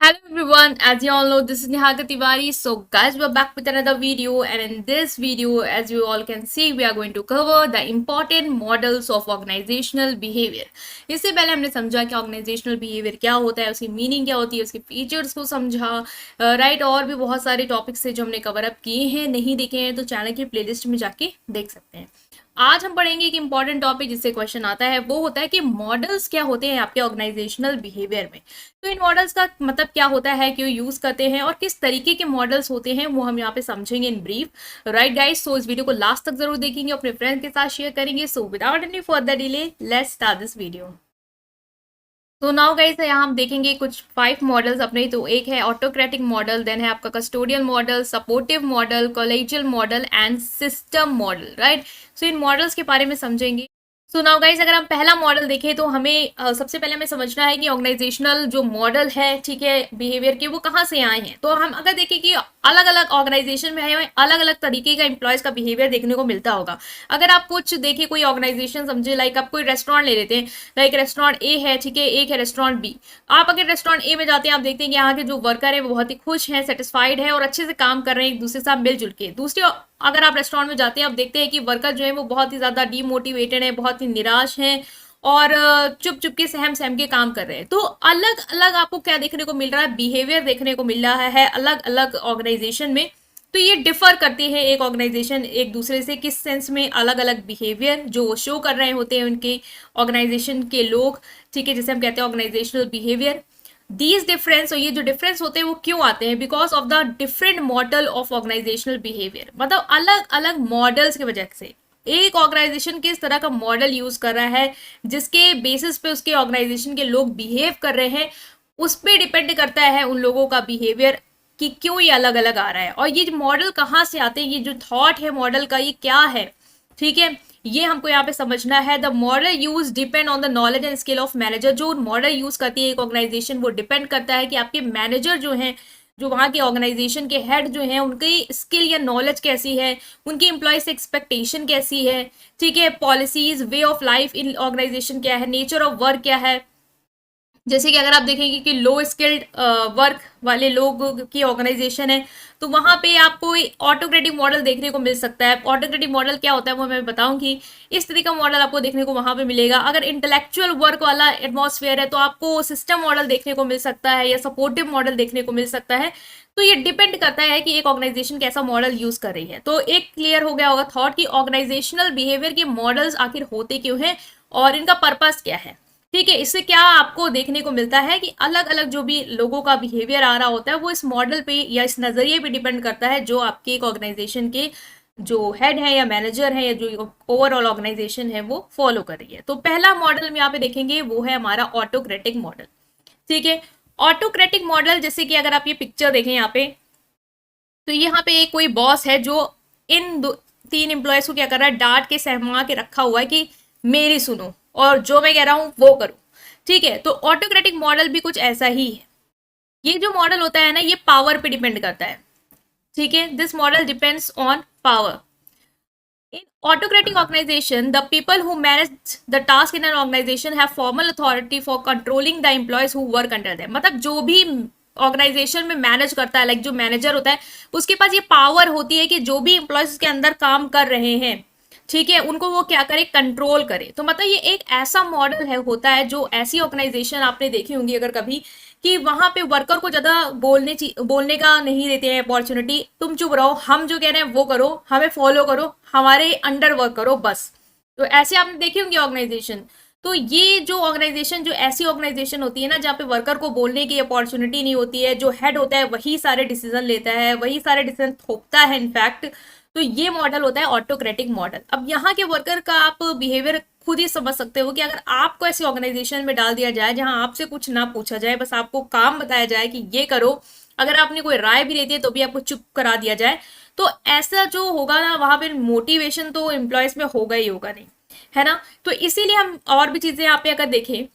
Hello everyone, as you all know, this is Nihaka Tiwari. So guys, we're back with another video, and in this video, as you all can see, we are going to cover the important models of organizational behavior. इससे पहले हमने समझा कि organizational behavior क्या होता है, उसकी meaning क्या होती है, उसके फीचर्स को समझा, राइट। और भी बहुत सारे टॉपिक्स थे जो हमने कवर अप किए हैं, नहीं देखे हैं तो चैनल की प्लेलिस्ट में जाके देख सकते हैं। आज हम पढ़ेंगे एक इंपॉर्टेंट टॉपिक जिससे क्वेश्चन आता है, वो होता है कि मॉडल्स क्या होते हैं आपके ऑर्गेनाइजेशनल बिहेवियर में। तो इन मॉडल्स का मतलब क्या होता है, क्यों यूज करते हैं और किस तरीके के मॉडल्स होते हैं, वो हम यहाँ पे समझेंगे इन ब्रीफ। राइट गाइस, सो इस वीडियो को लास्ट तक जरूर देखेंगे, अपने फ्रेंड्स के साथ शेयर करेंगे। So without any further delay, let's start this video. तो नाउ गाइस, यहाँ हम देखेंगे कुछ 5 मॉडल्स अपने। तो एक है ऑटोक्रेटिक मॉडल, देन है आपका custodial model, supportive model, collegial model and system model. Right, so इन मॉडल्स के बारे में समझेंगे। सो नाउ गाइस, अगर हम पहला मॉडल देखें तो हमें सबसे पहले हमें समझना है कि ऑर्गेनाइजेशनल जो मॉडल है, ठीक है, बिहेवियर के, वो कहाँ से आए हैं। तो हम अगर देखें कि अलग अलग ऑर्गेनाइजेशन में हमें अलग अलग तरीके का एम्प्लॉयज का बिहेवियर देखने को मिलता होगा। अगर आप कुछ देखिए, कोई ऑर्गेनाइजेशन समझे, लाइक आप कोई रेस्टोरेंट ले लेते हैं, लाइक रेस्टोरेंट ए है, ठीक है, एक है रेस्टोरेंट बी। आप अगर रेस्टोरेंट ए में जाते हैं, आप देखते हैं कि यहाँ के जो वर्कर है वो बहुत ही खुश हैं, सेटिस्फाइड है और अच्छे से काम कर रहे हैं एक दूसरे के साथ मिलजुल के। दूसरी, अगर आप रेस्टोरेंट में जाते हैं, आप देखते हैं कि वर्कर जो है वो बहुत ही ज्यादा डीमोटिवेटेड है, बहुत ही निराश है और चुप चुप के सहम सहम के काम कर रहे हैं। तो अलग अलग आपको क्या देखने को मिल रहा है, बिहेवियर देखने को मिल रहा है अलग अलग ऑर्गेनाइजेशन में। तो ये डिफर करते हैं एक ऑर्गेनाइजेशन एक दूसरे से, किस सेंस में, अलग अलग बिहेवियर जो शो कर रहे होते हैं उनके ऑर्गेनाइजेशन के लोग, ठीक है, जिसे हम कहते हैं ऑर्गेनाइजेशनल बिहेवियर। दीज डिफरेंस, और ये जो डिफरेंस होते हैं वो क्यों आते हैं, because of the different model of organizational behaviour. मतलब अलग अलग मॉडल्स की वजह से एक ऑर्गेनाइजेशन किस तरह का मॉडल यूज कर रहा है, जिसके बेसिस पे उसके ऑर्गेनाइजेशन के लोग बिहेव कर रहे हैं, उस पर डिपेंड करता है उन लोगों का बिहेवियर कि क्यों ये अलग अलग आ रहा है। और ये मॉडल कहाँ से आते हैं, ये जो थॉट है मॉडल का, ये क्या है, ठीक है, ये हमको यहाँ पे समझना है। The model use depend on the knowledge and skill of manager. जो मॉडल यूज करती है एक ऑर्गेनाइजेशन, वो डिपेंड करता है कि आपके मैनेजर जो हैं, जो वहाँ के ऑर्गेनाइजेशन के हेड जो हैं, उनकी स्किल या नॉलेज कैसी है, उनकी एम्प्लॉय से एक्सपेक्टेशन कैसी है, ठीक है, policies, way of life in organization क्या है, नेचर ऑफ वर्क क्या है। जैसे कि अगर आप देखेंगे कि लो स्किल्ड वर्क वाले लोगों की ऑर्गेनाइजेशन है, तो वहां पे आपको ऑटोक्रेटिक मॉडल देखने को मिल सकता है। ऑटोक्रेटिक मॉडल क्या होता है वो मैं बताऊंगी, इस तरीके का मॉडल आपको देखने को वहां पे मिलेगा। अगर इंटेलेक्चुअल वर्क वाला एटमॉस्फेयर है तो आपको सिस्टम मॉडल देखने को मिल सकता है या सपोर्टिव मॉडल देखने को मिल सकता है। तो ये डिपेंड करता है कि एक ऑर्गेनाइजेशन कैसा मॉडल यूज कर रही है। तो एक क्लियर हो गया होगा थॉट कि ऑर्गेनाइजेशनल बिहेवियर के मॉडल्स आखिर होते क्यों हैं और इनका पर्पस क्या है, ठीक है। इससे क्या आपको देखने को मिलता है कि अलग अलग जो भी लोगों का बिहेवियर आ रहा होता है वो इस मॉडल पे या इस नजरिए पे डिपेंड करता है जो आपके एक ऑर्गेनाइजेशन के जो हेड है या मैनेजर है या जो ओवरऑल ऑर्गेनाइजेशन है वो फॉलो कर रही है। तो पहला मॉडल हम यहाँ पे देखेंगे वो है हमारा ऑटोक्रेटिक मॉडल, ठीक है। ऑटोक्रेटिक मॉडल, जैसे कि अगर आप ये पिक्चर देखें यहाँ पे, तो यहाँ पे एक कोई बॉस है जो इन 3 एम्प्लॉयज को क्या कर रहा है, डांट के सहमा के रखा हुआ है कि मेरी सुनो और जो मैं कह रहा हूं वो करो, ठीक है। तो ऑटोक्रेटिक मॉडल भी कुछ ऐसा ही है। ये जो मॉडल होता है ना, ये पावर पे डिपेंड करता है, ठीक है। This model depends on power. In autocratic organization, the people who manage the task in an organization have formal authority for controlling the employees who work under them. मतलब जो भी ऑर्गेनाइजेशन में manage करता है, लाइक जो manager होता है, उसके पास ये पावर होती है कि जो भी एम्प्लॉयज के अंदर काम कर रहे हैं, ठीक है, उनको वो क्या करे, कंट्रोल करे। तो मतलब ये एक ऐसा मॉडल है, होता है जो ऐसी ऑर्गेनाइजेशन आपने देखी होंगी अगर कभी, कि वहां पे वर्कर को ज्यादा बोलने का नहीं देते हैं अपॉर्चुनिटी। तुम चुप रहो, हम जो कह रहे हैं वो करो, हमें फॉलो करो, हमारे अंडर वर्क करो, बस। तो ऐसे आपने देखी होंगी ऑर्गेनाइजेशन। तो ये जो ऑर्गेनाइजेशन, जो ऐसी ऑर्गेनाइजेशन होती है ना, जहाँ पे वर्कर को बोलने की अपॉर्चुनिटी नहीं होती है, जो हेड होता है वही सारे डिसीजन लेता है, वही सारे डिसीजन थोपता है इनफैक्ट, तो ये मॉडल होता है ऑटोक्रेटिक मॉडल। अब यहाँ के वर्कर का आप बिहेवियर खुद ही समझ सकते हो कि अगर आपको ऐसी ऑर्गेनाइजेशन में डाल दिया जाए जहां आपसे कुछ ना पूछा जाए, बस आपको काम बताया जाए कि ये करो, अगर आपने कोई राय भी लेती है तो भी आपको चुप करा दिया जाए, तो ऐसा जो होगा ना, वहां पर मोटिवेशन तो एम्प्लॉयज में होगा ही होगा नहीं, है ना। तो इसीलिए हम और भी चीजें यहाँ पे अगर देखें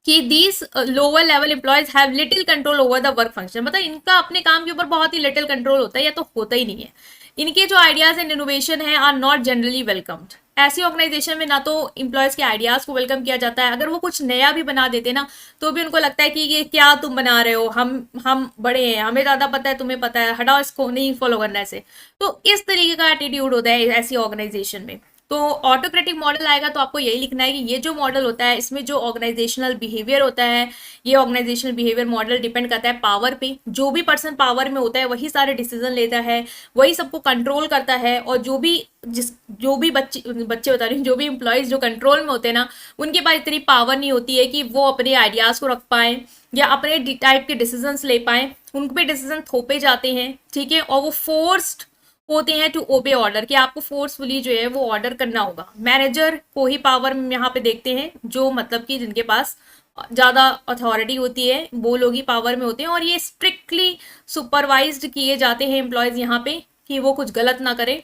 कि these lower level employees have little control over the work function. मतलब इनका अपने काम के ऊपर बहुत ही लिटिल कंट्रोल होता है या तो होता ही नहीं है। इनके जो आइडियाज एंड इनोवेशन है आर नॉट जनरली वेलकम्ड, ऐसी ऑर्गेनाइजेशन में ना तो इम्प्लॉयज के आइडियाज को वेलकम किया जाता है, अगर वो कुछ नया भी बना देते ना तो भी उनको लगता है कि ये क्या तुम बना रहे हो, हम बड़े हैं, हमें ज्यादा पता है, तुम्हें पता है, हटाओ इसको, नहीं फॉलो करना ऐसे। तो इस तरीके का एटीट्यूड होता है ऐसी ऑर्गेनाइजेशन में। तो ऑटोक्रेटिक मॉडल आएगा तो आपको यही लिखना है कि ये जो मॉडल होता है इसमें जो ऑर्गेनाइजेशनल बिहेवियर होता है, ये ऑर्गेनाइजेशनल बिहेवियर मॉडल डिपेंड करता है पावर पे। जो भी पर्सन पावर में होता है वही सारे डिसीजन लेता है, वही सबको कंट्रोल करता है, और जो भी बच्चे बच्चे बता रही हूँ, जो भी इंप्लॉयज जो कंट्रोल में होते हैं ना, उनके पास इतनी पावर नहीं होती है कि वो अपने आइडियाज को रख पाए या अपने टाइप के डिसीजंस ले पाए। उन पे डिसीजन थोपे जाते हैं, ठीक है, और वो फोर्स्ड होते हैं टू ओबे ऑर्डर, कि आपको फोर्सफुली जो है वो ऑर्डर करना होगा। मैनेजर को ही पावर यहाँ पे देखते हैं, जो मतलब कि जिनके पास ज्यादा अथॉरिटी होती है वो लोग ही पावर में होते हैं, और ये स्ट्रिक्टली सुपरवाइज्ड किए जाते हैं एम्प्लॉयज यहाँ पे कि वो कुछ गलत ना करे।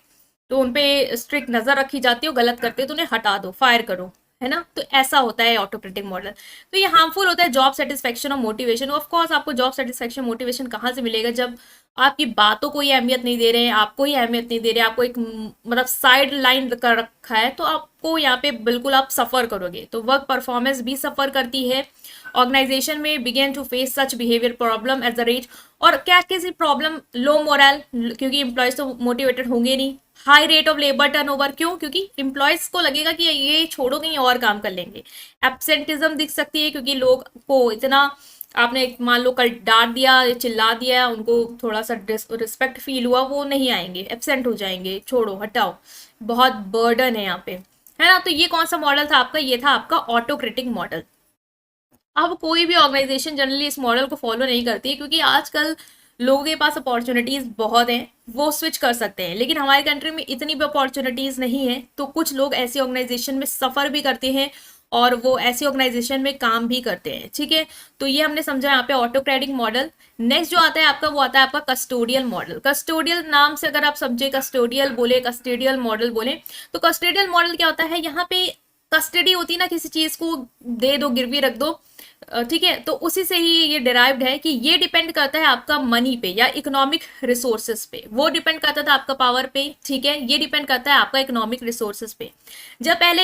तो उनपे स्ट्रिक्ट नजर रखी जाती है, गलत करते तो उन्हें हटा दो, फायर करो, है ना। तो ऐसा होता है ऑटोक्रेटिक मॉडल। तो ये हार्मफुल होता है जॉब सेटिस्फेक्शन और मोटिवेशन। ऑफ कोर्स आपको जॉब सेटिस्फेक्शन मोटिवेशन कहाँ से मिलेगा जब आपकी बातों को ही अहमियत नहीं दे रहे हैं, आपको ही अहमियत नहीं दे रहे, आपको एक मतलब साइड लाइन कर रखा है, तो आपको यहाँ पे बिल्कुल आप सफर करोगे। तो वर्क परफॉर्मेंस भी सफर करती है। ऑर्गेनाइजेशन में begin to face such behaviour problem at the rate, और क्या कैसी प्रॉब्लम, लो मोरल, क्योंकि एम्प्लॉयज तो मोटिवेटेड होंगे नहीं। High rate of labour turnover, क्यों, क्योंकि एम्प्लॉयज को लगेगा कि ये छोड़ो कहीं और काम कर लेंगे। एब्सेंटिज्म दिख सकती है, क्योंकि लोग को इतना आपने मान लो कल डांट दिया, चिल्ला दिया, उनको थोड़ा सा रिस्पेक्ट फील हुआ, वो नहीं आएंगे, एब्सेंट हो जाएंगे, छोड़ो हटाओ, बहुत बर्डन है यहाँ पे, है ना। तो ये कौन सा मॉडल था आपका, ये था आपका ऑटोक्रेटिक मॉडल। अब कोई भी ऑर्गेनाइजेशन जनरली इस मॉडल को फॉलो नहीं करती है, क्योंकि आजकल लोगों के पास अपॉर्चुनिटीज बहुत हैं, वो स्विच कर सकते हैं, लेकिन हमारी कंट्री में इतनी भी अपॉर्चुनिटीज नहीं है। तो कुछ लोग ऐसी ऑर्गेनाइजेशन में सफर भी करते हैं और वो ऐसी ऑर्गेनाइजेशन में काम भी करते हैं, ठीक है। तो ये हमने समझा यहाँ पे ऑटोक्रेटिक मॉडल। नेक्स्ट जो आता है आपका, वो आता है आपका कस्टोडियल मॉडल। कस्टोडियल नाम से अगर आप समझे, कस्टोडियल बोले, कस्टोडियल मॉडल बोले, तो कस्टोडियल मॉडल क्या होता है, यहाँ पे कस्टडी होती है ना, किसी चीज को दे दो, गिरवी रख दो, ठीक है, तो उसी से ही ये डिराइव्ड है कि ये डिपेंड करता है आपका मनी पे या इकोनॉमिक रिसोर्सेज पे। वो डिपेंड करता था आपका पावर पे, ठीक है, ये डिपेंड करता है आपका इकोनॉमिक रिसोर्सेज पे। जब पहले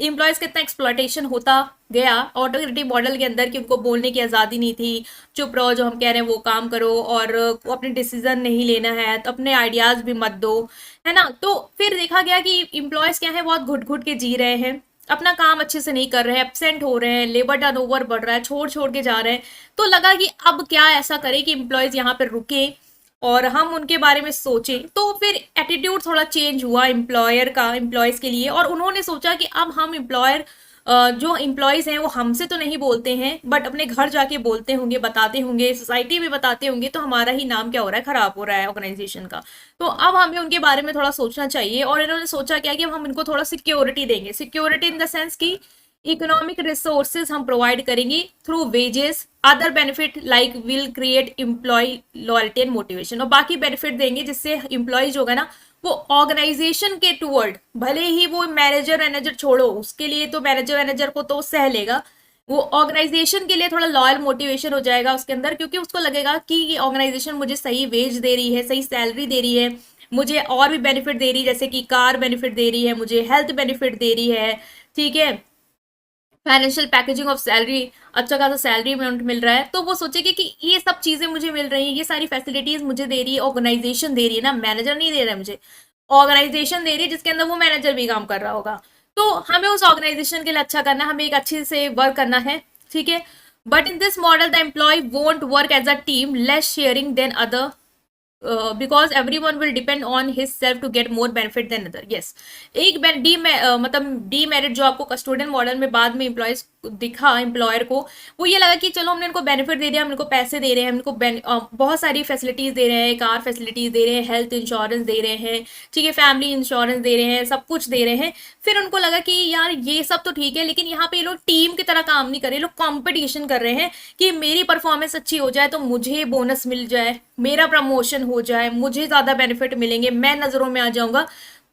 एम्प्लॉयज का इतना एक्सप्लॉयटेशन होता गया ऑटोक्रेटिक मॉडल के अंदर कि उनको बोलने की आज़ादी नहीं थी, चुप रहो, जो हम कह रहे हैं वो काम करो, और अपने डिसीजन नहीं लेना है, तो अपने आइडियाज भी मत दो, है ना। तो फिर देखा गया कि एम्प्लॉयज क्या है, बहुत घुट घुट के जी रहे हैं, अपना काम अच्छे से नहीं कर रहे हैं, एब्सेंट हो रहे हैं, लेबर टर्नओवर बढ़ रहा है, छोड़ छोड़ के जा रहे हैं। तो लगा कि अब क्या ऐसा करें कि एम्प्लॉयज यहाँ पे रुके और हम उनके बारे में सोचें। तो फिर एटीट्यूड थोड़ा चेंज हुआ एम्प्लॉयर का एम्प्लॉयज के लिए, और उन्होंने सोचा कि अब हम एम्प्लॉयर जो एम्प्लॉयज हैं वो हमसे तो नहीं बोलते हैं, बट अपने घर जाके बोलते होंगे, बताते होंगे, सोसाइटी में बताते होंगे, तो हमारा ही नाम क्या हो रहा है, खराब हो रहा है ऑर्गेनाइजेशन का। तो अब हमें उनके बारे में थोड़ा सोचना चाहिए, और इन्होंने सोचा क्या कि अब हम इनको थोड़ा सिक्योरिटी देंगे। सिक्योरिटी इन द सेंस की इकोनॉमिक रिसोर्सेज हम प्रोवाइड करेंगे through wages, other benefit like will create employ loyalty and motivation, और बाकी बेनिफिट देंगे जिससे एम्प्लॉयज होगा ना वो ऑर्गेनाइजेशन के टूवर्ड, भले ही वो मैनेजर मैनेजर छोड़ो, उसके लिए तो मैनेजर मैनेजर को तो सह लेगा, वो ऑर्गेनाइजेशन के लिए थोड़ा लॉयल मोटिवेशन हो जाएगा उसके अंदर, क्योंकि उसको लगेगा कि ये ऑर्गेनाइजेशन मुझे सही वेज दे रही है, सही सैलरी दे रही है, मुझे और भी बेनिफिट दे रही है, जैसे कि कार बेनिफिट दे रही है, मुझे हेल्थ बेनिफिट दे रही है, ठीक है, फाइनेंशियल पैकेजिंग ऑफ सैलरी, अच्छा खासा सैलरी अमाउंट मिल रहा है। तो वो सोचेगी कि ये सब चीजें मुझे मिल रही हैं, ये सारी फैसिलिटीज मुझे दे रही है ऑर्गेनाइजेशन, दे रही है ना, मैनेजर नहीं दे रहा है मुझे, ऑर्गेनाइजेशन दे रही है, जिसके अंदर वो मैनेजर भी काम कर रहा होगा। तो हमें उस ऑर्गेनाइजेशन के लिए अच्छा करना है, हमें एक अच्छे से वर्क करना है, ठीक है। But in this model the employ won't work as a team, less sharing than other, because every one will depend on his self to get more benefit than other. Yes, एक मतलब D merit जो आपको custodian model में बाद में employees दिखा employer को, वो ये लगा कि चलो हमने इनको बेनिफिट दे दिया, हम इनको पैसे दे रहे हैं, हम इनको बहुत सारी फैसिलिटीज दे रहे हैं, कार फैसिलिटीज दे रहे हैं, हेल्थ इंश्योरेंस दे रहे हैं, ठीक है, फैमिली इंश्योरेंस दे रहे हैं, सब कुछ दे रहे हैं। फिर उनको लगा कि यार ये सब तो ठीक है, लेकिन यहाँ पे ये लोग टीम की तरह काम नहीं कर रहे, लोग कॉम्पिटिशन कर रहे हैं कि मेरी परफॉर्मेंस अच्छी हो जाए तो मुझे बोनस मिल जाए, मेरा प्रमोशन हो जाए, मुझे ज्यादा बेनिफिट मिलेंगे, मैं नजरों में आ जाऊंगा।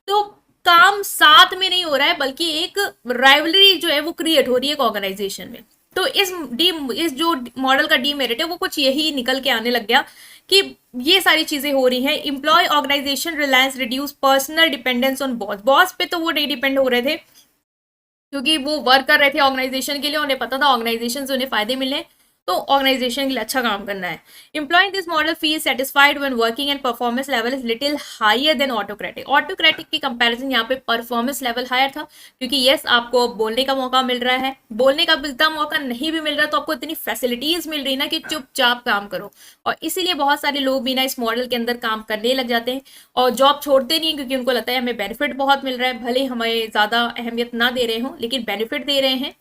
तो काम साथ में नहीं हो रहा है, बल्कि एक राइवलरी जो है वो क्रिएट हो रही है एक ऑर्गेनाइजेशन में। तो इस जो मॉडल का डीमेरिट है वो कुछ यही निकल के आने लग गया कि ये सारी चीजें हो रही हैं। Employ organization reliance reduce personal dependence on boss. Boss पे तो वो नहीं डिपेंड हो रहे थे क्योंकि वो वर्क कर रहे थे ऑर्गेनाइजेशन के लिए, उन्हें पता था ऑर्गेनाइजेशन से उन्हें फायदे मिले, तो ऑर्गेनाइजेशन के लिए अच्छा काम करना है। Employing this model feel satisfied when working and performance level is little higher than autocratic. Autocratic की कंपैरिजन यहाँ पे परफॉर्मेंस लेवल हायर था क्योंकि यस आपको बोलने का मौका मिल रहा है, बोलने का इतना मौका नहीं भी मिल रहा तो आपको इतनी फैसिलिटीज मिल रही ना कि चुपचाप काम करो, और इसीलिए बहुत सारे लोग भी ना इस मॉडल के अंदर काम करने लग जाते हैं और जॉब छोड़ते नहीं क्योंकि उनको लगता है हमें बेनिफिट बहुत मिल रहा है, भले हमें ज्यादा अहमियत ना दे रहे हो लेकिन बेनिफिट दे रहे हैं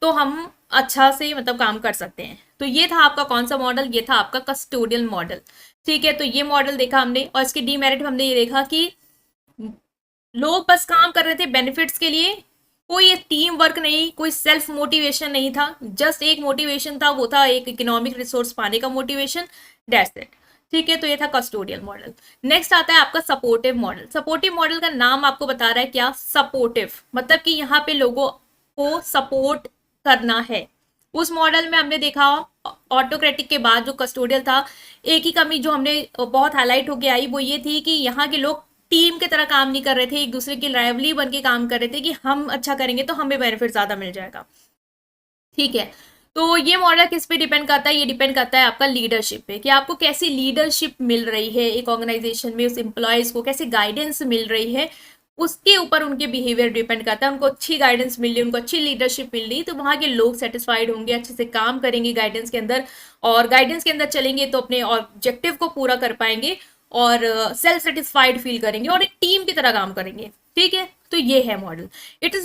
तो हम अच्छा से मतलब काम कर सकते हैं। तो ये था आपका कौन सा मॉडल, ये था आपका कस्टोडियल मॉडल। ठीक है, तो ये मॉडल देखा हमने और इसके डीमेरिट हमने ये देखा कि लोग बस काम कर रहे थे बेनिफिट्स के लिए, कोई टीम वर्क नहीं, कोई सेल्फ मोटिवेशन नहीं था, जस्ट एक मोटिवेशन था, वो था एक इकोनॉमिक रिसोर्स पाने का मोटिवेशन, दैट्स इट। ठीक है, तो ये था कस्टोडियल मॉडल। नेक्स्ट आता है आपका सपोर्टिव मॉडल। सपोर्टिव मॉडल का नाम आपको बता रहा है क्या, सपोर्टिव, मतलब कि यहाँ पे लोगों को सपोर्ट करना है। उस मॉडल में हमने देखा ऑटोक्रेटिक के बाद जो कस्टोडियल था, एक ही कमी जो हमने बहुत हाईलाइट होके आई वो ये थी कि यहाँ के लोग टीम की तरह काम नहीं कर रहे थे, एक दूसरे की राइवली बन के काम कर रहे थे कि हम अच्छा करेंगे तो हमें बेनिफिट ज्यादा मिल जाएगा। ठीक है, तो ये मॉडल किस पे डिपेंड करता है, ये डिपेंड करता है आपका लीडरशिप पे कि आपको कैसी लीडरशिप मिल रही है एक ऑर्गेनाइजेशन में, उस एम्प्लॉयज को कैसे गाइडेंस मिल रही है, उसके ऊपर उनके बिहेवियर डिपेंड करता है। उनको अच्छी गाइडेंस मिल रही, उनको अच्छी लीडरशिप मिल रही तो वहां के लोग सेटिस्फाइड होंगे, अच्छे से काम करेंगे गाइडेंस के अंदर, और गाइडेंस के अंदर चलेंगे तो अपने ऑब्जेक्टिव को पूरा कर पाएंगे और सेल्फ सेटिस्फाइड फील करेंगे और एक टीम की तरह काम करेंगे। ठीक है, तो ये है model. It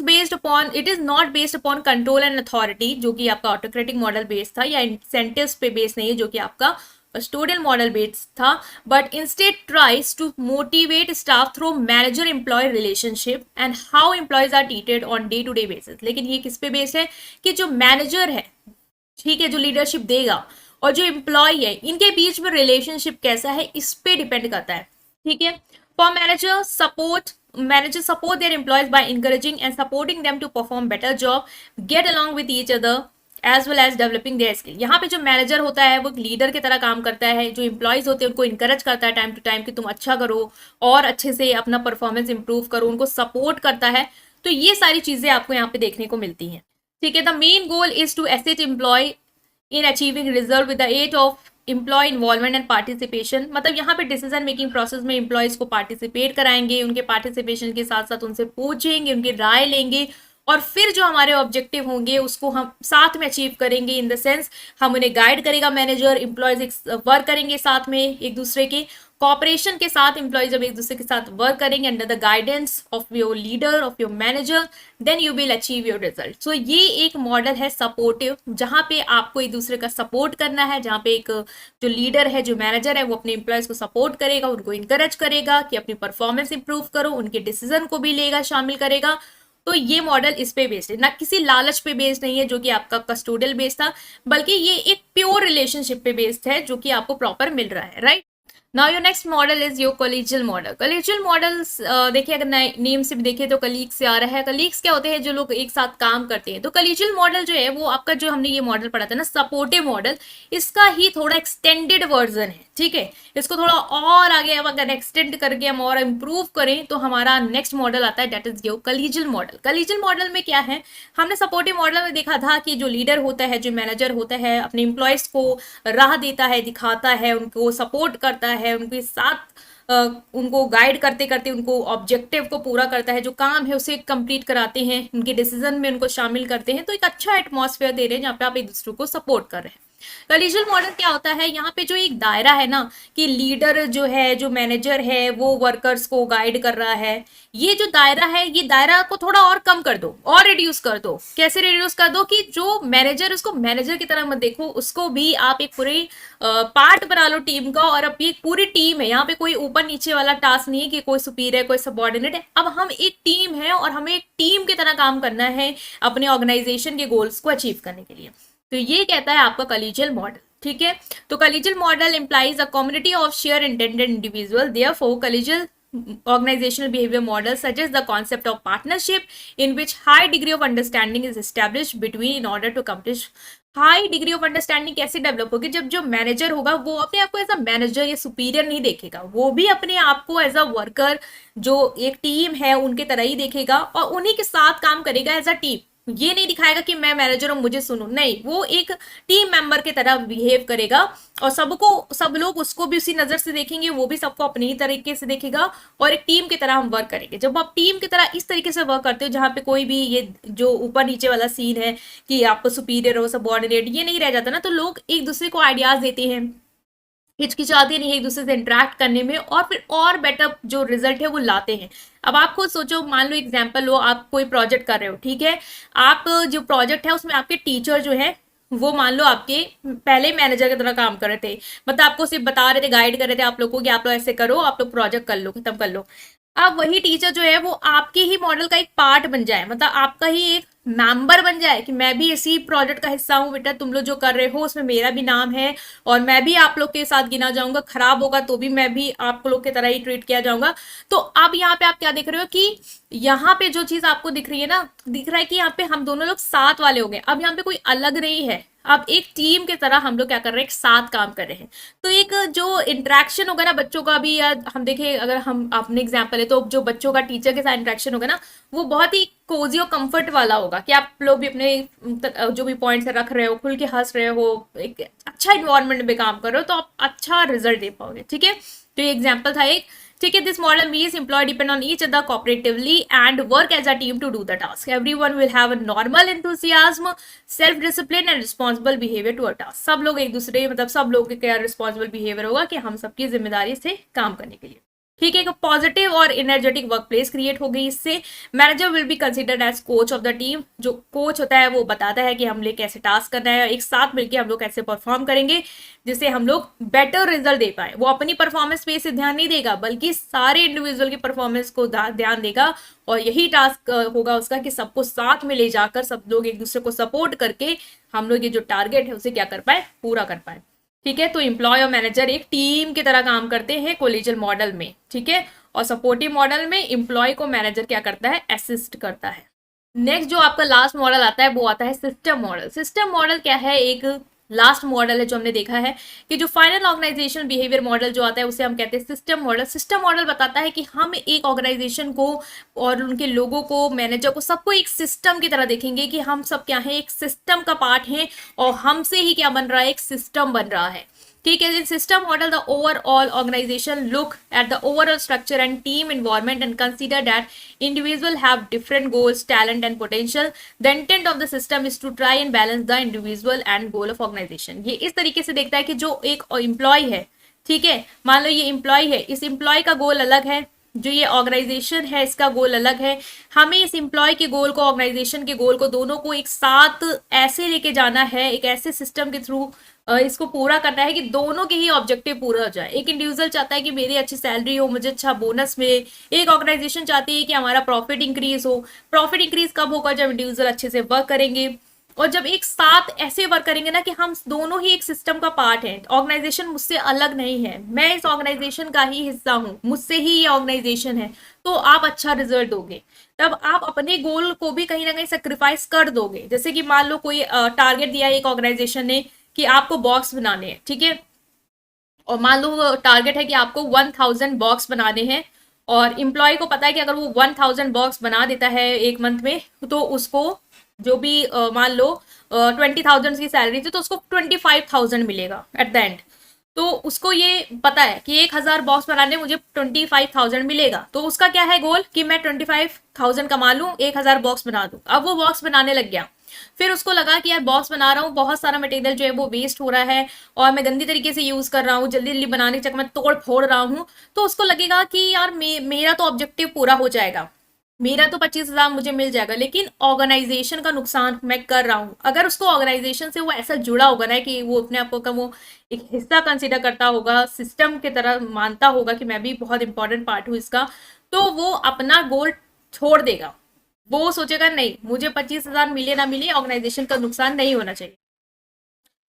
is not based upon control and authority, जो कि आपका ऑटोक्रेटिक मॉडल बेस्ड था, या इंसेंटिव्स पे बेस्ड नहीं है जो कि आपका कस्टोडियल मॉडल बेस्ड था, but instead tries to motivate staff through manager employ relationship and how employees are treated on day to day basis. लेकिन ये किस पे बेस्ड है कि जो मैनेजर है, ठीक है, जो लीडरशिप देगा और जो एम्प्लॉय है इनके बीच में रिलेशनशिप कैसा है इस पे डिपेंड करता है। ठीक है, for managers support their employees by encouraging and supporting them to perform better job, get along with each other as well as developing their skill। यहाँ पे जो मैनेजर होता है वो लीडर की तरह काम करता है, जो एम्प्लॉयज होते हैं उनको इंकरेज करता है टाइम टू टाइम कि तुम अच्छा करो और अच्छे से अपना परफॉर्मेंस इंप्रूव करो, उनको सपोर्ट करता है। तो ये सारी चीजें आपको यहाँ पे देखने को मिलती हैं। ठीक है, the main goal is to assist employ in achieving result with the aid of employ involvement and participation. मतलब यहाँ पे डिसीजन मेकिंग प्रोसेस में एम्प्लॉयज को पार्टिसिपेट कराएंगे, उनके पार्टिसिपेशन के साथ साथ उनसे पूछेंगे, उनकी राय लेंगे और फिर जो हमारे ऑब्जेक्टिव होंगे उसको हम साथ में अचीव करेंगे। इन द सेंस हम उन्हें गाइड करेगा मैनेजर, एम्प्लॉयज वर्क करेंगे साथ में एक दूसरे के कॉपरेशन के साथ। एम्प्लॉयज जब एक दूसरे के साथ वर्क करेंगे under the guidance of your leader, of your manager, then you will achieve your result. So ये एक मॉडल है सपोर्टिव, जहां पे आपको एक दूसरे का सपोर्ट करना है, जहां पे एक जो लीडर है, जो मैनेजर है, वो अपने एम्प्लॉयज को सपोर्ट करेगा, उनको इंकरेज करेगा कि अपनी परफॉर्मेंस इंप्रूव करो, उनके डिसीजन को भी लेगा, शामिल करेगा। तो ये मॉडल इस पे बेस्ड है, ना किसी लालच पे बेस्ड नहीं है जो कि आपका कस्टोडियल बेस्ड था, बल्कि ये एक प्योर रिलेशनशिप पे बेस्ड है जो कि आपको प्रॉपर मिल रहा है, right. Now your next model is your collegial model. Collegial models देखिए, अगर नेम से भी देखें तो कलीग्स से आ रहा है। कलीग्स क्या होते हैं, जो लोग एक साथ काम करते हैं। तो कॉलेजियल मॉडल जो है वो आपका, जो हमने ये मॉडल पढ़ा था ना सपोर्टिव मॉडल, इसका ही थोड़ा एक्सटेंडेड वर्जन है। ठीक है, इसको थोड़ा और आगे अब अगर एक्सटेंड करके हम और इम्प्रूव करें तो हमारा नेक्स्ट मॉडल आता है, that is your collegial model. Collegial model में क्या है, हमने सपोर्टिव मॉडल में देखा था कि जो लीडर होता है, जो मैनेजर होता है, अपने एम्प्लॉयज को राह देता है, दिखाता है, उनको सपोर्ट करता है, उनके साथ उनको गाइड करते करते उनको ऑब्जेक्टिव को पूरा करता है, जो काम है उसे कंप्लीट कराते हैं, उनके डिसीजन में उनको शामिल करते हैं। तो एक अच्छा एटमॉस्फेयर दे रहे हैं जहाँ पे आप एक दूसरे को सपोर्ट कर रहे हैं। कॉलेजियल मॉडल क्या होता है, यहाँ पे जो एक दायरा है ना कि लीडर जो है, जो मैनेजर है, वो वर्कर्स को गाइड कर रहा है, ये जो दायरा है, ये दायरा को थोड़ा और कम कर दो और रिड्यूस कर दो। कैसे रिड्यूस कर दो कि जो मैनेजर, उसको मैनेजर की तरह मत देखो, उसको भी आप एक पूरी पार्ट बना लो टीम का, और अब ये पूरी टीम है, यहाँ पे कोई ऊपर नीचे वाला टास्क नहीं है कि कोई सुपीरियर है, कोई सबऑर्डिनेट है। अब हम एक टीम है और हमें एक टीम की तरह काम करना है अपने ऑर्गेनाइजेशन के गोल्स को अचीव करने के लिए। तो ये कहता है आपका कॉलेजियल मॉडल। ठीक है, तो collegial model implies a community of share intended individual, therefore collegial organizational behavior model suggests the concept of partnership in which high degree of understanding is established between in order to accomplish high degree of understanding कैसे develop होगी, जब जो manager होगा वो अपने आप को as a manager या सुपीरियर नहीं देखेगा, वो भी अपने आप को एज अ वर्कर, जो एक टीम है उनके तरह ही देखेगा और उन्हीं के साथ काम करेगा एज अ टीम। ये नहीं दिखाएगा कि मैं मैनेजर हूं मुझे सुनो, नहीं, वो एक टीम मेंबर की तरह बिहेव करेगा और सब लोग उसको भी उसी नजर से देखेंगे, वो भी सबको अपनी ही तरीके से देखेगा और एक टीम की तरह हम वर्क करेंगे। जब आप टीम की तरह इस तरीके से वर्क करते हो जहां पे कोई भी ये जो ऊपर नीचे वाला सीन है कि आपको सुपीरियर हो सबऑर्डिनेट ये नहीं रह जाता ना, तो लोग एक दूसरे को आइडियाज देते हैं, हिचकिचाते नहीं एक दूसरे से इंटरेक्ट करने में और फिर और बेटर जो रिजल्ट है वो लाते हैं। अब आप खुद सोचो, मान लो एग्जाम्पल लो, आप कोई प्रोजेक्ट कर रहे हो, ठीक है, आप जो प्रोजेक्ट है उसमें आपके टीचर जो है वो मान लो आपके पहले मैनेजर की तरह काम कर रहे थे, मतलब आपको सिर्फ बता रहे थे, गाइड कर रहे थे आप लोगों को कि आप लोग ऐसे करो, आप लोग प्रोजेक्ट कर लो, खत्म कर लो। अब वही टीचर जो है वो आपके ही मॉडल का एक पार्ट बन जाए, मतलब आपका ही एक मेंबर बन जाए कि मैं भी इसी प्रोजेक्ट का हिस्सा हूँ बेटा, तुम लोग जो कर रहे हो उसमें मेरा भी नाम है और मैं भी आप लोग के साथ गिना जाऊंगा, खराब होगा तो भी मैं भी आप लोग की तरह ही ट्रीट किया जाऊंगा। तो अब यहाँ पे आप क्या देख रहे हो कि यहाँ पे जो चीज आपको दिख रही है ना, दिख रहा है कि यहाँ पे हम दोनों लोग साथ वाले हो गए, अब यहाँ पे कोई अलग नहीं है, अब एक टीम की तरह हम लोग क्या कर रहे हैं, एक साथ काम कर रहे हैं। तो एक जो इंटरेक्शन होगा ना बच्चों का भी, या हम देखें अगर हम अपने एग्जाम्पल है तो जो बच्चों का टीचर के साथ इंटरेक्शन होगा ना वो बहुत ही कोजी और कंफर्ट वाला होगा कि आप लोग भी अपने जो भी पॉइंट्स रख रहे हो, खुल के हंस रहे हो, एक अच्छा इन्वायरमेंट में काम कर रहे हो तो आप अच्छा रिजल्ट दे पाओगे। ठीक है, तो ये एग्जाम्पल था एक। ठीक है, this model means employee depend on each other cooperatively and work as a team to do the task. Everyone will have a normal enthusiasm, self discipline and responsible behavior to a task. सब लोग एक दूसरे मतलब सब लोगों के क्या responsible behaviour होगा कि हम सबकी जिम्मेदारी से काम करने के लिए। ठीक है, एक पॉजिटिव और एनर्जेटिक वर्क प्लेस क्रिएट हो गई इससे। Manager will be considered as coach of the team, जो कोच होता है वो बताता है कि हम लोग कैसे टास्क करना है, एक साथ मिलकर हम लोग कैसे परफॉर्म करेंगे जिससे हम लोग बेटर रिजल्ट दे पाए। वो अपनी परफॉर्मेंस पे से ध्यान नहीं देगा बल्कि सारे इंडिविजुअल की परफॉर्मेंस को ध्यान देगा और यही टास्क होगा उसका कि सबको साथ में ले जाकर सब लोग एक दूसरे को सपोर्ट करके हम लोग ये जो टारगेट है उसे क्या कर पाए, पूरा कर पाए। ठीक है, तो एम्प्लॉय और मैनेजर एक टीम की तरह काम करते हैं कोलिजियल मॉडल में। ठीक है, और सपोर्टिव मॉडल में एम्प्लॉय को मैनेजर क्या करता है, असिस्ट करता है। नेक्स्ट जो आपका लास्ट मॉडल आता है वो आता है सिस्टम मॉडल। सिस्टम मॉडल क्या है, एक लास्ट मॉडल है जो हमने देखा है कि जो फाइनल ऑर्गेनाइजेशन बिहेवियर मॉडल जो आता है उसे हम कहते हैं सिस्टम मॉडल। सिस्टम मॉडल बताता है कि हम एक ऑर्गेनाइजेशन को और उनके लोगों को, मैनेजर को, सबको एक सिस्टम की तरह देखेंगे कि हम सब क्या है, एक सिस्टम का पार्ट है और हमसे ही क्या बन रहा है, एक सिस्टम बन रहा है। ठीक है, in system model the overall organization look at the overall structure and team environment and consider that individual have different goals, talent and potential. The intent of the system is to try and balance the individual and goal of organization. ये इस तरीके से देखता है कि जो एक employ है, ठीक है, मान लो ये एम्प्लॉय है, इस एम्प्लॉय का गोल अलग है, जो ये ऑर्गेनाइजेशन है इसका गोल अलग है। हमें इस एम्प्लॉय के गोल को, ऑर्गेनाइजेशन के गोल को, दोनों को एक साथ ऐसे लेके जाना है, एक ऐसे सिस्टम के थ्रू इसको पूरा करना है कि दोनों के ही ऑब्जेक्टिव पूरा हो जाए। एक इंडिविजुअल चाहता है कि मेरी अच्छी सैलरी हो, मुझे अच्छा बोनस मिले, एक ऑर्गेनाइजेशन चाहती है कि हमारा प्रॉफिट इंक्रीज हो। प्रॉफिट इंक्रीज कब होगा, जब इंडिविजुअल अच्छे से वर्क करेंगे और जब एक साथ ऐसे वर्क करेंगे ना कि हम दोनों ही एक सिस्टम का पार्ट हैं। ऑर्गेनाइजेशन मुझसे अलग नहीं है, मैं इस ऑर्गेनाइजेशन का ही हिस्सा हूँ, मुझसे ही ये ऑर्गेनाइजेशन है, तो आप अच्छा रिजल्ट दोगे। तब आप अपने गोल को भी कहीं ना कहीं सेक्रीफाइस कर दोगे। जैसे कि मान लो कोई टारगेट दिया एक ऑर्गेनाइजेशन ने कि आपको बॉक्स बनाने हैं, ठीक है, और मान लो टारगेट है कि आपको 1000 बॉक्स बनाने हैं और एम्प्लॉय को पता है कि अगर वो 1000 बॉक्स बना देता है एक मंथ में तो उसको जो भी मान लो 20,000 की सैलरी थी तो उसको 25,000 मिलेगा एट द एंड। तो उसको ये पता है कि 1000 बॉक्स बनाने मुझे 25,000 मिलेगा, तो उसका क्या है गोल कि मैं 25,000 कमा लूं, 1000 बॉक्स बना दूं। अब वो बॉक्स बनाने लग गया, फिर उसको लगा कि यार बॉक्स बना रहा हूँ, बहुत सारा मटेरियल जो है वो वेस्ट हो रहा है और मैं गंदी तरीके से यूज कर रहा हूँ, जल्दी जल्दी बनाने के चक्कर में तोड़ फोड़ रहा हूँ। तो उसको लगेगा कि यार मेरा तो ऑब्जेक्टिव पूरा हो जाएगा, मेरा तो 25,000 मुझे मिल जाएगा, लेकिन ऑर्गेनाइजेशन का नुकसान मैं कर रहा हूँ। अगर उसको ऑर्गेनाइजेशन से वो ऐसा जुड़ा होगा ना कि वो अपने आप को का वो एक हिस्सा कंसिडर करता होगा, सिस्टम की तरह मानता होगा कि मैं भी बहुत इंपॉर्टेंट पार्ट हूँ इसका, तो वो अपना गोल छोड़ देगा। वो सोचेगा नहीं, मुझे 25,000 मिले ना मिले, ऑर्गेनाइजेशन का नुकसान नहीं होना चाहिए।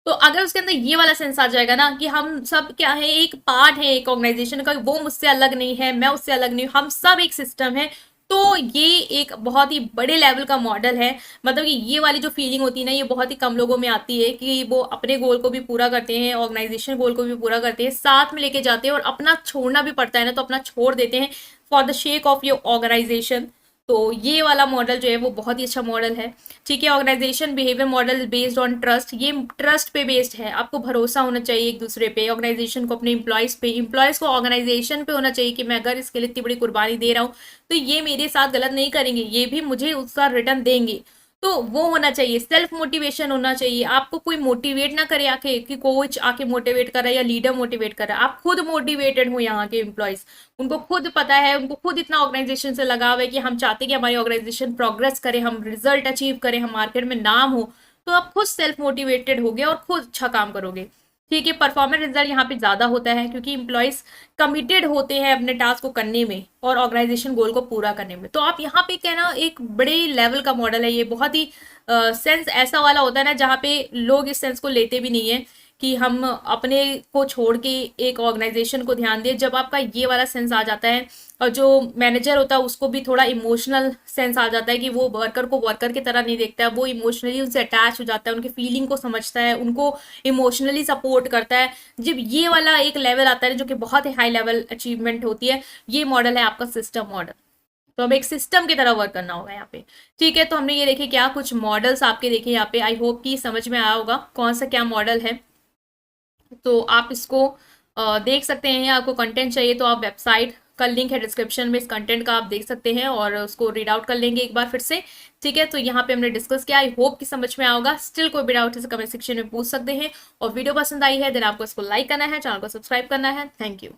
तो अगर उसके अंदर ये वाला सेंस आ जाएगा ना कि हम सब क्या है, एक पार्ट है एक ऑर्गेनाइजेशन का, वो मुझसे अलग नहीं है, मैं उससे अलग नहीं हूँ, हम सब एक सिस्टम है, तो ये एक बहुत ही बड़े लेवल का मॉडल है। मतलब कि ये वाली जो फीलिंग होती है ना, ये बहुत ही कम लोगों में आती है कि वो अपने गोल को भी पूरा करते हैं, ऑर्गेनाइजेशन गोल को भी पूरा करते हैं, साथ में लेके जाते हैं, और अपना छोड़ना भी पड़ता है ना, तो अपना छोड़ देते हैं for the sake of your organization. तो ये वाला मॉडल जो है वो बहुत ही अच्छा मॉडल है। ठीक है, organization behaviour model based on trust, ये ट्रस्ट पे बेस्ड है, आपको भरोसा होना चाहिए एक दूसरे पे, ऑर्गेनाइजेशन को अपने एम्प्लॉयज पे, एम्प्लॉयज को ऑर्गेनाइजेशन पे होना चाहिए कि मैं अगर इसके लिए इतनी बड़ी कुर्बानी दे रहा हूँ तो ये मेरे साथ गलत नहीं करेंगे, ये भी मुझे उसका रिटर्न देंगे। तो वो होना चाहिए, सेल्फ मोटिवेशन होना चाहिए, आपको कोई मोटिवेट ना करे आके कि कोच आके मोटिवेट कर रहा है या लीडर मोटिवेट कर रहा है, आप खुद मोटिवेटेड हो। यहाँ के एम्प्लॉयज, उनको खुद पता है, उनको खुद इतना ऑर्गेनाइजेशन से लगाव है कि हम चाहते हैं कि हमारी ऑर्गेनाइजेशन प्रोग्रेस करे, हम रिजल्ट अचीव करें, हम मार्केट में नाम हो। तो आप खुद सेल्फ मोटिवेटेड होगे और खुद अच्छा काम करोगे। ठीक है, परफॉर्मेंस रिजल्ट यहाँ पे ज्यादा होता है क्योंकि इंप्लॉयज कमिटेड होते हैं अपने टास्क को करने में और ऑर्गेनाइजेशन गोल को पूरा करने में। तो आप यहाँ पे कहना एक बड़े लेवल का मॉडल है ये, बहुत ही सेंस ऐसा वाला होता है ना जहाँ पे लोग इस सेंस को लेते भी नहीं है कि हम अपने को छोड़ के एक ऑर्गेनाइजेशन को ध्यान दें। जब आपका ये वाला सेंस आ जाता है, और जो मैनेजर होता है उसको भी थोड़ा इमोशनल सेंस आ जाता है कि वो वर्कर को वर्कर की तरह नहीं देखता है, वो इमोशनली उनसे अटैच हो जाता है, उनकी फीलिंग को समझता है, उनको इमोशनली सपोर्ट करता है। जब ये वाला एक लेवल आता है जो कि बहुत ही हाई लेवल अचीवमेंट होती है, ये मॉडल है आपका सिस्टम मॉडल। तो अब एक सिस्टम की तरह वर्क करना होगा यहाँ पे। ठीक है, तो हमने ये देखे क्या कुछ मॉडल्स आपके देखे यहाँ पे, आई होप कि समझ में आया होगा कौन सा क्या मॉडल है। तो आप इसको देख सकते हैं, आपको कंटेंट चाहिए तो आप वेबसाइट का लिंक है डिस्क्रिप्शन में, इस कंटेंट का आप देख सकते हैं और उसको रीड आउट कर लेंगे एक बार फिर से। ठीक है, तो यहाँ पे हमने डिस्कस किया, आई होप कि समझ में आया होगा। स्टिल कोई भी डाउट है कमेंट सेक्शन में पूछ सकते हैं, और वीडियो पसंद आई है देन आपको इसको लाइक करना है, चैनल को सब्सक्राइब करना है। Thank you.